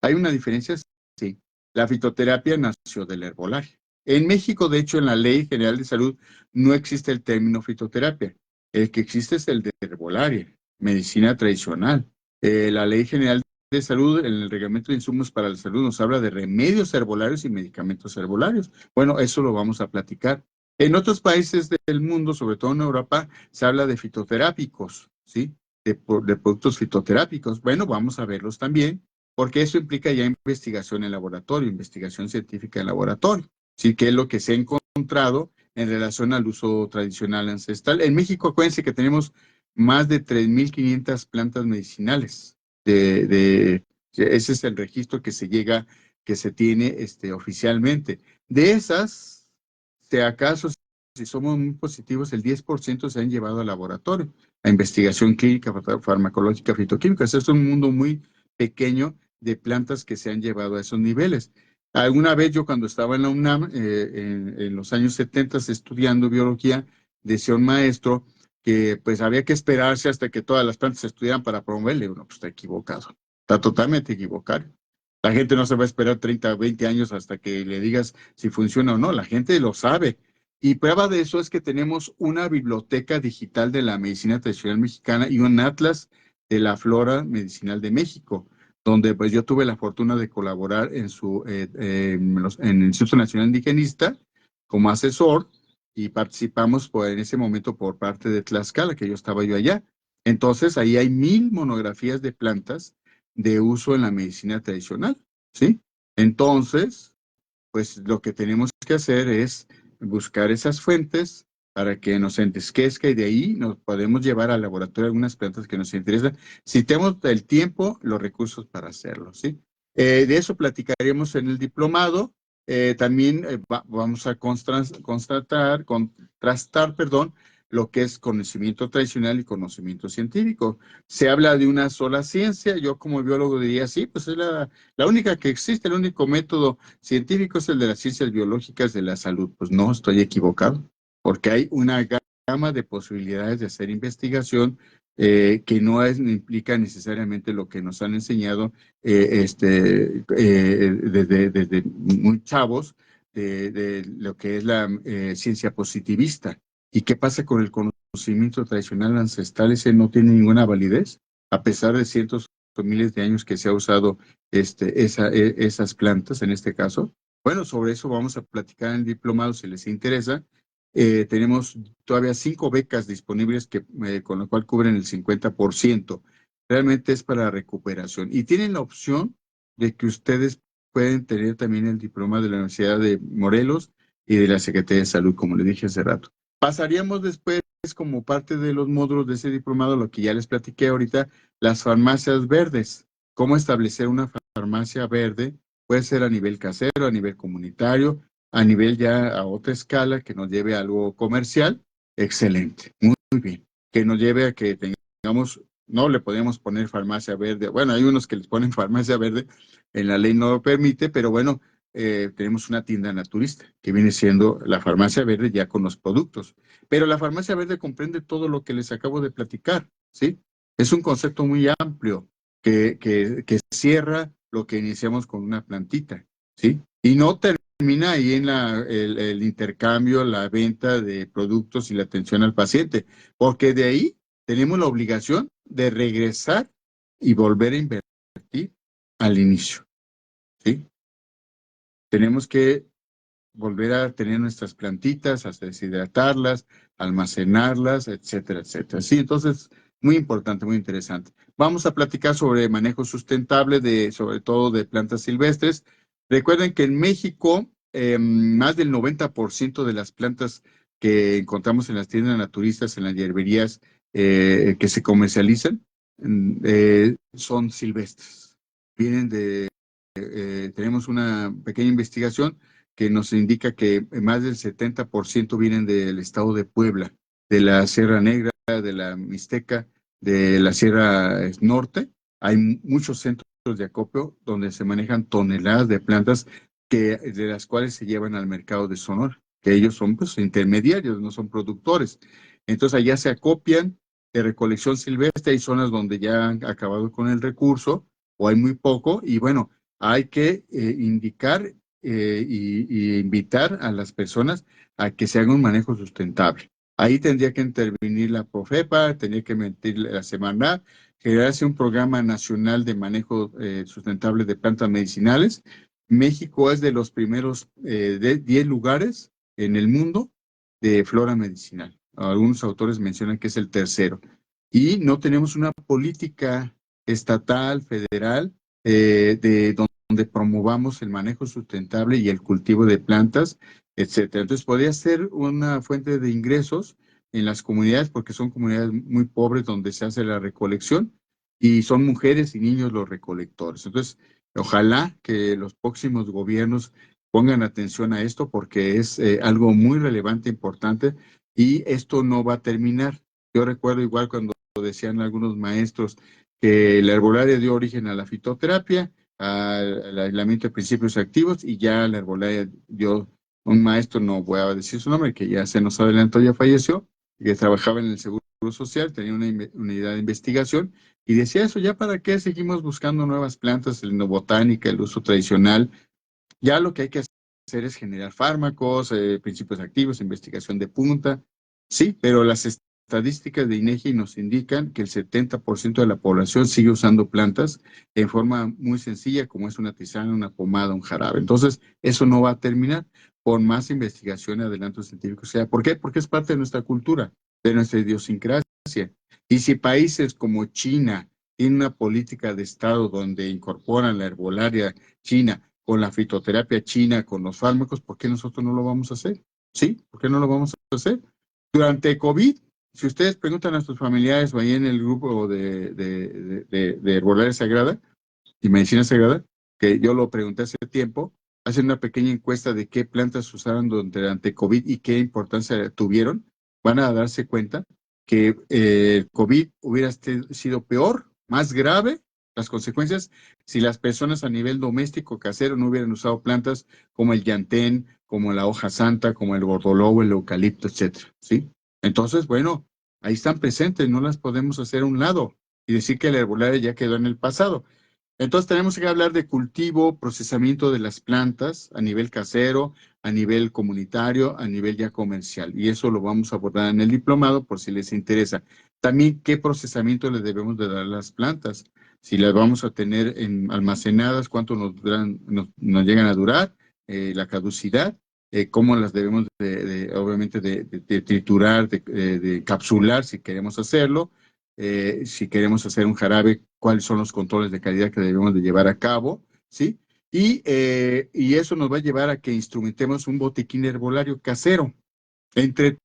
¿Hay una diferencia? Sí. La fitoterapia nació de la herbolaria. En México, de hecho, en la Ley General de Salud no existe el término fitoterapia. El que existe es el de herbolaria, medicina tradicional. La Ley General de Salud, en el Reglamento de Insumos para la Salud, nos habla de remedios herbolarios y medicamentos herbolarios. Bueno, eso lo vamos a platicar. En otros países del mundo, sobre todo en Europa, se habla de fitoterápicos, ¿sí? De productos fitoterápicos. Bueno, vamos a verlos también, porque eso implica ya investigación en laboratorio, investigación científica en laboratorio. Sí, que es lo que se ha encontrado en relación al uso tradicional ancestral. En México, acuérdense que tenemos más de 3.500 plantas medicinales. Ese es el registro que se llega, que se tiene oficialmente. De esas, si acaso, si somos muy positivos, el 10% se han llevado al laboratorio, a investigación clínica, farmacológica, fitoquímica. Ese es un mundo muy pequeño de plantas que se han llevado a esos niveles. Alguna vez yo cuando estaba en la UNAM, en los años 70, estudiando biología, decía un maestro que pues había que esperarse hasta que todas las plantas se estudiaran para promoverle. Uno, pues está equivocado, está totalmente equivocado. La gente no se va a esperar 30 o 20 años hasta que le digas si funciona o no, la gente lo sabe. Y prueba de eso es que tenemos una biblioteca digital de la medicina tradicional mexicana y un atlas de la flora medicinal de México, donde pues yo tuve la fortuna de colaborar en el Instituto Nacional Indigenista como asesor y participamos en ese momento por parte de Tlaxcala, que yo estaba yo allá. Entonces ahí hay 1,000 monografías de plantas de uso en la medicina tradicional, ¿sí? Entonces, pues lo que tenemos que hacer es buscar esas fuentes para que nos enriquezca y de ahí nos podemos llevar al laboratorio algunas plantas que nos interesan, si tenemos el tiempo, los recursos para hacerlo, ¿sí? De eso platicaremos en el diplomado. También vamos a contrastar, perdón, lo que es conocimiento tradicional y conocimiento científico. Se habla de una sola ciencia. Yo como biólogo diría, sí, pues es la única que existe, el único método científico es el de las ciencias biológicas de la salud. Pues no, estoy equivocado, porque hay una gama de posibilidades de hacer investigación que no implica necesariamente lo que nos han enseñado desde muy chavos de lo que es la ciencia positivista. ¿Y qué pasa con el conocimiento tradicional ancestral? Ese no tiene ninguna validez, a pesar de cientos o miles de años que se ha usado esas plantas en este caso. Bueno, sobre eso vamos a platicar en el diplomado si les interesa. Tenemos todavía 5 becas disponibles con lo cual cubren el 50%. Realmente es para recuperación. Y tienen la opción de que ustedes pueden tener también el diploma de la Universidad de Morelos y de la Secretaría de Salud, como les dije hace rato. Pasaríamos después, como parte de los módulos de ese diplomado, lo que ya les platiqué ahorita, las farmacias verdes. Cómo establecer una farmacia verde, puede ser a nivel casero, a nivel comunitario, a nivel ya a otra escala, que nos lleve a algo comercial. Excelente, muy bien. Que nos lleve a que tengamos, no le podemos poner farmacia verde. Bueno, hay unos que les ponen farmacia verde, en la ley no lo permite, pero bueno, tenemos una tienda naturista, que viene siendo la farmacia verde ya con los productos. Pero la farmacia verde comprende todo lo que les acabo de platicar, ¿sí? Es un concepto muy amplio que cierra lo que iniciamos con una plantita, ¿sí? Y no termina ahí en el intercambio, la venta de productos y la atención al paciente, porque de ahí tenemos la obligación de regresar y volver a invertir al inicio, ¿sí? Tenemos que volver a tener nuestras plantitas, hasta deshidratarlas, almacenarlas, etcétera, etcétera. Sí, entonces, muy importante, muy interesante. Vamos a platicar sobre manejo sustentable sobre todo de plantas silvestres. Recuerden que en México, más del 90% de las plantas que encontramos en las tiendas naturistas, en las hierberías que se comercializan, son silvestres. Vienen tenemos una pequeña investigación que nos indica que más del 70% vienen del estado de Puebla, de la Sierra Negra, de la Mixteca, de la Sierra Norte. Hay muchos centros de acopio donde se manejan toneladas de plantas de las cuales se llevan al mercado de Sonora, que ellos son pues intermediarios, no son productores. Entonces allá se acopian de recolección silvestre, hay zonas donde ya han acabado con el recurso o hay muy poco y bueno, hay que indicar y invitar a las personas a que se haga un manejo sustentable. Ahí tendría que intervenir la Profepa, tendría que mentir la Semarnat, generarse un programa nacional de manejo sustentable de plantas medicinales. México es de los primeros de 10 lugares en el mundo de flora medicinal. Algunos autores mencionan que es el tercero. Y no tenemos una política estatal, federal, de donde promovamos el manejo sustentable y el cultivo de plantas, etcétera. Entonces podría ser una fuente de ingresos en las comunidades, porque son comunidades muy pobres donde se hace la recolección y son mujeres y niños los recolectores. Entonces, ojalá que los próximos gobiernos pongan atención a esto porque es algo muy relevante, importante y esto no va a terminar. Yo recuerdo igual cuando decían algunos maestros que la herbolaria dio origen a la fitoterapia, al aislamiento de principios activos y ya la herbolaria dio un maestro, no voy a decir su nombre, que ya se nos adelantó, ya falleció, que trabajaba en el Seguro Social, tenía una unidad de investigación y decía eso, ya para qué seguimos buscando nuevas plantas, la etnobotánica, el uso tradicional, ya lo que hay que hacer es generar fármacos, principios activos, investigación de punta, sí, pero las estadísticas de INEGI nos indican que el 70% de la población sigue usando plantas en forma muy sencilla, como es una tisana, una pomada, un jarabe. Entonces, eso no va a terminar por más investigación y adelantos científicos. O sea, ¿por qué? Porque es parte de nuestra cultura, de nuestra idiosincrasia. Y si países como China tienen una política de Estado donde incorporan la herbolaria china, con la fitoterapia china, con los fármacos, ¿por qué nosotros no lo vamos a hacer? ¿Sí? ¿Por qué no lo vamos a hacer? Durante COVID, si ustedes preguntan a sus familiares o ahí en el grupo de herbolaria sagrada y medicina sagrada, que yo lo pregunté hace tiempo, hacen una pequeña encuesta de qué plantas usaron durante COVID y qué importancia tuvieron, van a darse cuenta que el COVID hubiera sido peor, más grave, las consecuencias, si las personas a nivel doméstico casero no hubieran usado plantas como el llantén, como la hoja santa, como el gordolobo, el eucalipto, etcétera, ¿sí? Entonces, bueno, ahí están presentes, no las podemos hacer a un lado y decir que la herbolaria ya quedó en el pasado. Entonces tenemos que hablar de cultivo, procesamiento de las plantas a nivel casero, a nivel comunitario, a nivel ya comercial. Y eso lo vamos a abordar en el diplomado por si les interesa. También qué procesamiento le debemos de dar a las plantas. Si las vamos a tener almacenadas, cuánto nos llegan a durar, la caducidad, cómo las debemos obviamente de triturar, de capsular si queremos hacerlo, si queremos hacer un jarabe, cuáles son los controles de calidad que debemos de llevar a cabo, ¿sí? Y eso nos va a llevar a que instrumentemos un botiquín herbolario casero. Entre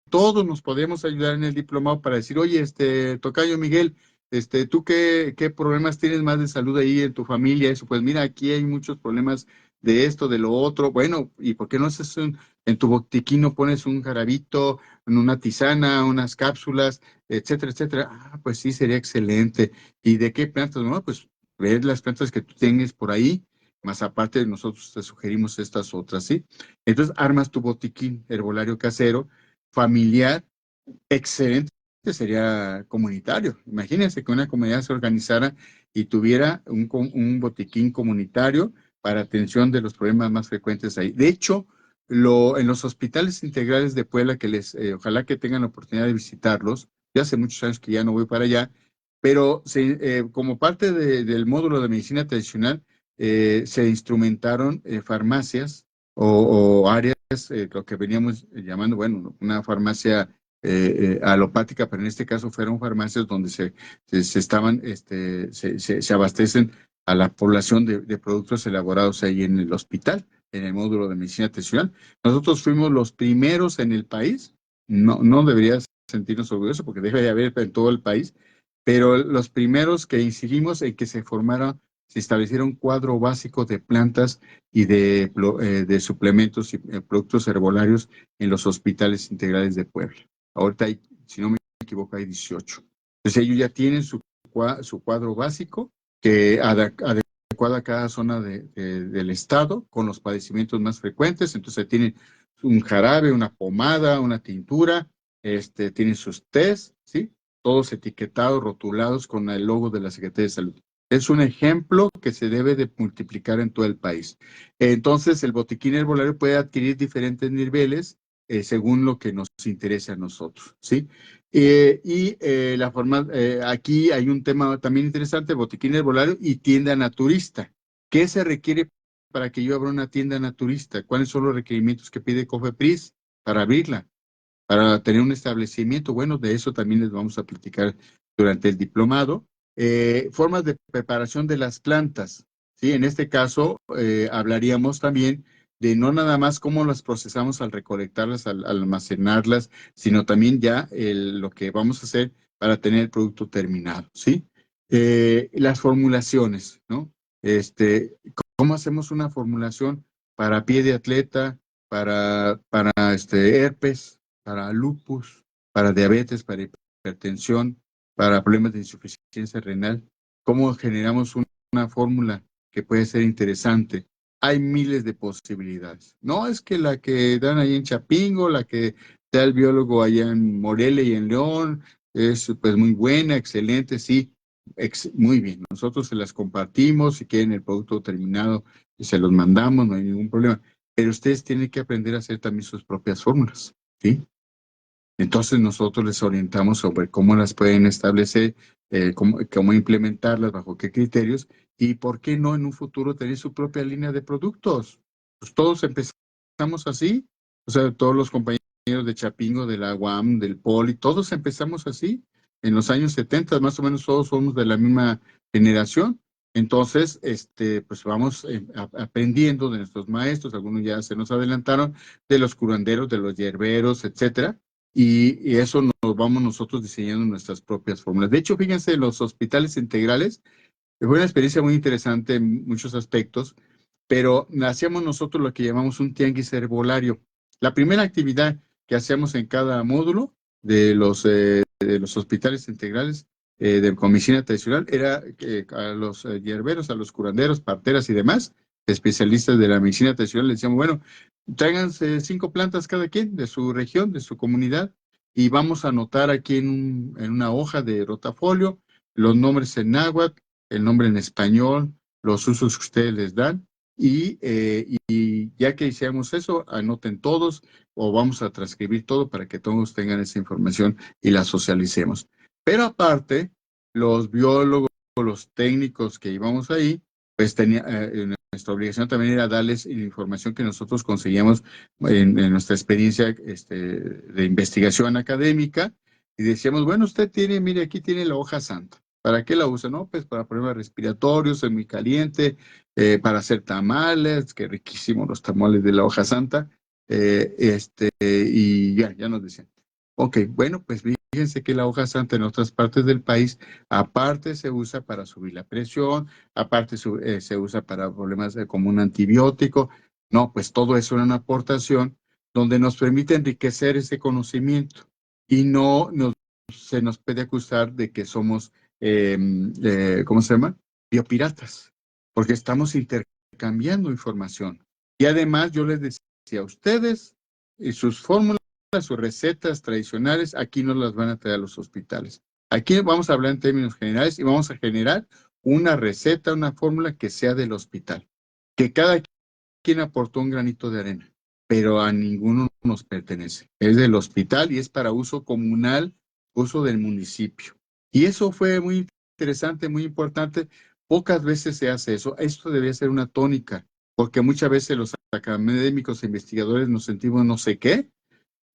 todos nos podemos ayudar en el diplomado para decir, oye, tocayo Miguel, ¿tú qué problemas tienes más de salud ahí en tu familia? Eso, pues mira, aquí hay muchos problemas de esto, de lo otro. Bueno, ¿y por qué no haces en tu botiquín no pones un jarabito, una tisana, unas cápsulas, etcétera, etcétera? Ah, pues sí, sería excelente. ¿Y de qué plantas? No, pues ver las plantas que tú tienes por ahí, más aparte nosotros te sugerimos estas otras, ¿sí? Entonces armas tu botiquín herbolario casero familiar, excelente sería comunitario. Imagínense que una comunidad se organizara y tuviera un botiquín comunitario para atención de los problemas más frecuentes ahí. De hecho, en los hospitales integrales de Puebla, ojalá que tengan la oportunidad de visitarlos, ya hace muchos años que ya no voy para allá, pero como parte del módulo de medicina tradicional, se instrumentaron farmacias o áreas, lo que veníamos llamando, bueno, una farmacia alopática, pero en este caso fueron farmacias donde se abastecen a la población de productos elaborados ahí en el hospital, en el módulo de medicina tradicional. Nosotros fuimos los primeros en el país, no deberías sentirnos orgullosos porque debe de haber en todo el país, pero los primeros que incidimos en que se estableciera un cuadro básico de plantas y de suplementos y productos herbolarios en los hospitales integrales de Puebla. Ahorita hay, si no me equivoco, hay 18. Entonces ellos ya tienen su cuadro básico que adecuado a cada zona del estado con los padecimientos más frecuentes. Entonces tienen un jarabe, una pomada, una tintura, tienen sus test, ¿sí? Todos etiquetados, rotulados con el logo de la Secretaría de Salud. Es un ejemplo que se debe de multiplicar en todo el país. Entonces, el botiquín herbolario puede adquirir diferentes niveles según lo que nos interese a nosotros, ¿sí? Aquí hay un tema también interesante, botiquín herbolario y tienda naturista. ¿Qué se requiere para que yo abra una tienda naturista? ¿Cuáles son los requerimientos que pide COFEPRIS para abrirla? Para tener un establecimiento, bueno, de eso también les vamos a platicar durante el diplomado. Formas de preparación de las plantas, ¿sí? En este caso, hablaríamos también de no nada más cómo las procesamos al recolectarlas, al almacenarlas, sino también ya lo que vamos a hacer para tener el producto terminado, ¿sí? Las formulaciones, ¿no? ¿Cómo hacemos una formulación para pie de atleta, para herpes, para lupus, para diabetes, para hipertensión, para problemas de insuficiencia renal? ¿Cómo generamos una fórmula que puede ser interesante? Hay miles de posibilidades. No es que la que dan ahí en Chapingo, la que da el biólogo allá en Morelia y en León, es pues muy buena, excelente, sí, muy bien. Nosotros se las compartimos, si quieren el producto terminado, se los mandamos, no hay ningún problema. Pero ustedes tienen que aprender a hacer también sus propias fórmulas, ¿sí? Entonces nosotros les orientamos sobre cómo las pueden establecer, cómo implementarlas, bajo qué criterios y por qué no en un futuro tener su propia línea de productos. Pues todos empezamos así, o sea, todos los compañeros de Chapingo, de la UAM, del Poli, todos empezamos así. En los años 70, más o menos todos somos de la misma generación. Entonces, pues vamos aprendiendo de nuestros maestros, algunos ya se nos adelantaron, de los curanderos, de los hierberos, etcétera. Y eso nos vamos nosotros diseñando nuestras propias fórmulas. De hecho, fíjense, los hospitales integrales Fue una experiencia muy interesante en muchos aspectos, pero hacíamos nosotros lo que llamamos un tianguis herbolario. La primera actividad que hacíamos en cada módulo de los hospitales integrales con medicina tradicional era que a los hierberos, a los curanderos, parteras y demás, especialistas de la medicina tradicional, les decíamos, bueno, tráiganse 5 plantas cada quien de su región, de su comunidad, y vamos a anotar aquí en una hoja de rotafolio los nombres en náhuatl, el nombre en español, los usos que ustedes les dan, y ya que hicimos eso, anoten todos o vamos a transcribir todo para que todos tengan esa información y la socialicemos. Pero aparte, los biólogos, los técnicos que íbamos ahí, pues nuestra obligación también era darles la información que nosotros conseguíamos en nuestra experiencia de investigación académica, y decíamos, bueno, usted tiene, mire, aquí tiene la hoja santa. ¿Para qué la usa? No, pues para problemas respiratorios, es muy caliente, para hacer tamales, que riquísimos los tamales de la hoja santa, y ya nos decían. Ok, bueno, pues fíjense que la hoja santa en otras partes del país, aparte se usa para subir la presión, aparte se usa para problemas como un antibiótico. No, pues todo eso es una aportación donde nos permite enriquecer ese conocimiento y se nos puede acusar de que somos, ¿cómo se llama? Biopiratas, porque estamos intercambiando información. Y además yo les decía a ustedes y sus fórmulas, sus recetas tradicionales, aquí nos las van a traer a los hospitales. Aquí vamos a hablar en términos generales y vamos a generar una receta, una fórmula que sea del hospital, que cada quien aportó un granito de arena, pero a ninguno nos pertenece. Es del hospital y es para uso comunal, uso del municipio. Y eso fue muy interesante, muy importante. Pocas veces se hace eso. Esto debía ser una tónica, porque muchas veces los académicos e investigadores nos sentimos no sé qué,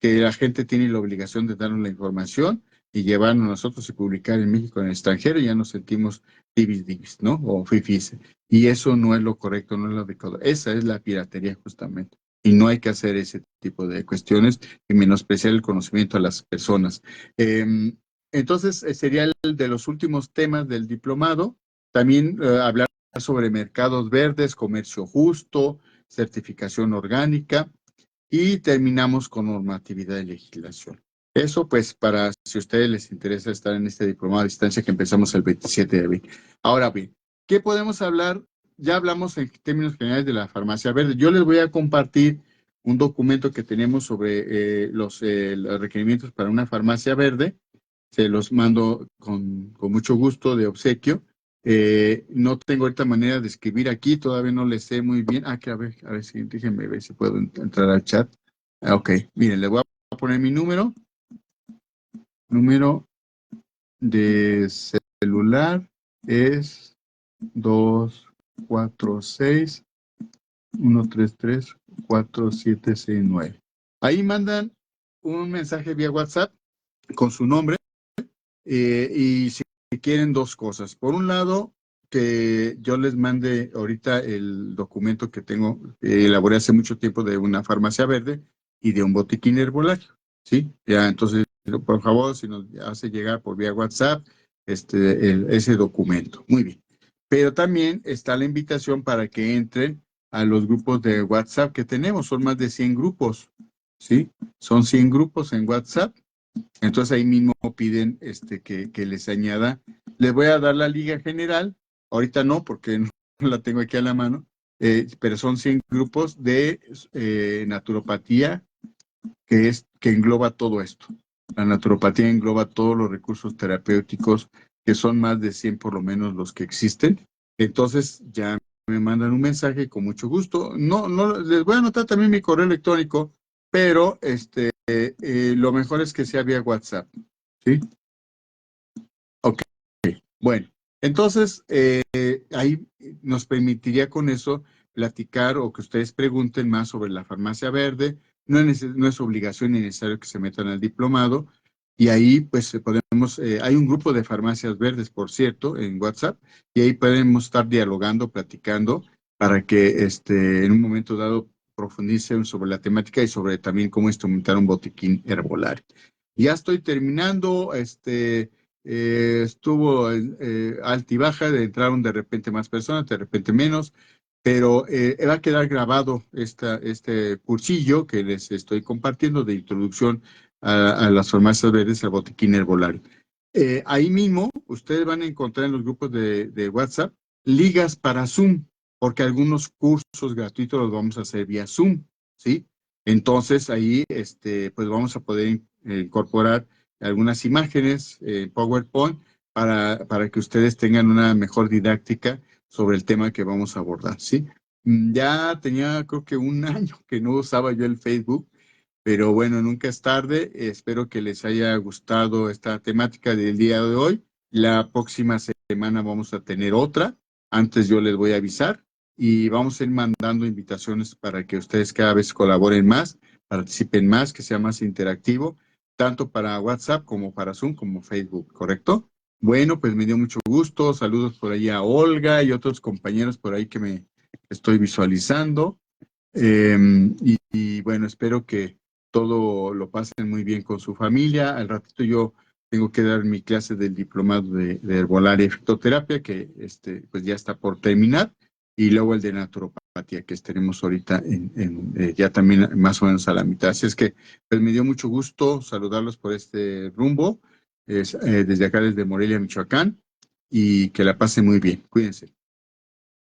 que la gente tiene la obligación de darnos la información y llevarnos nosotros y publicar en México, en el extranjero, y ya nos sentimos divis, ¿no? O fifis. Y eso no es lo correcto, no es lo adecuado. Esa es la piratería justamente. Y no hay que hacer ese tipo de cuestiones y menospreciar el conocimiento a las personas. Entonces, sería el de los últimos temas del diplomado. También hablar sobre mercados verdes, comercio justo, certificación orgánica, y terminamos con normatividad y legislación. Eso pues para si a ustedes les interesa estar en este diplomado a distancia que empezamos el 27 de abril. Ahora bien, ¿qué podemos hablar? Ya hablamos en términos generales de la farmacia verde. Yo les voy a compartir un documento que tenemos sobre los requerimientos para una farmacia verde. Se los mando con mucho gusto de obsequio. No tengo ahorita manera de escribir aquí, todavía no le sé muy bien. Que a ver si, déjenme ver si puedo entrar al chat. Ok, miren, le voy a poner mi número de celular es 246-133-4769. Ahí mandan un mensaje vía WhatsApp con su nombre, y si quieren dos cosas. Por un lado, que yo les mande ahorita el documento que tengo, elaboré hace mucho tiempo de una farmacia verde y de un botiquín herbolario, ¿sí? Ya, entonces, por favor, si nos hace llegar por vía WhatsApp ese documento. Muy bien. Pero también está la invitación para que entren a los grupos de WhatsApp que tenemos. Son más de 100 grupos, ¿sí? Son 100 grupos en WhatsApp. Entonces ahí mismo piden que les añada. Les voy a dar la liga general. Ahorita no, porque no la tengo aquí a la mano, pero son 100 grupos de naturopatía que engloba todo esto. La naturopatía engloba todos los recursos terapéuticos, que son más de 100 por lo menos los que existen. Entonces ya me mandan un mensaje con mucho gusto. No, les voy a anotar también mi correo electrónico, pero lo mejor es que sea vía WhatsApp, ¿sí? Ok, bueno, entonces ahí nos permitiría con eso platicar o que ustedes pregunten más sobre la farmacia verde. No es obligación ni necesario que se metan al diplomado. Y ahí pues podemos, hay un grupo de farmacias verdes, por cierto, en WhatsApp, y ahí podemos estar dialogando, platicando, para que en un momento dado profundicen sobre la temática y sobre también cómo instrumentar un botiquín herbolario. Ya estoy terminando, estuvo alta y baja, entraron de repente más personas, de repente menos, pero va a quedar grabado este cursillo que les estoy compartiendo de introducción a las farmacias verdes al botiquín herbolario. Ahí mismo ustedes van a encontrar en los grupos de WhatsApp ligas para Zoom, porque algunos cursos gratuitos los vamos a hacer vía Zoom, ¿sí? Entonces ahí pues vamos a poder incorporar algunas imágenes PowerPoint para que ustedes tengan una mejor didáctica sobre el tema que vamos a abordar, ¿sí? Ya tenía creo que un año que no usaba yo el Facebook, pero bueno, nunca es tarde. Espero que les haya gustado esta temática del día de hoy. La próxima semana vamos a tener otra. Antes yo les voy a avisar y vamos a ir mandando invitaciones para que ustedes cada vez colaboren más, participen más, que sea más interactivo, tanto para WhatsApp como para Zoom como Facebook, ¿correcto? Bueno, pues me dio mucho gusto. Saludos por ahí a Olga y otros compañeros por ahí que me estoy visualizando. Y bueno, espero que todo lo pasen muy bien con su familia. Al ratito yo tengo que dar mi clase del diplomado de herbolaria y fitoterapia, que pues ya está por terminar, y luego el de naturopatía, que estaremos ahorita ya también más o menos a la mitad. Así es que pues me dio mucho gusto saludarlos por este rumbo, desde acá, desde Morelia, Michoacán, y que la pasen muy bien. Cuídense.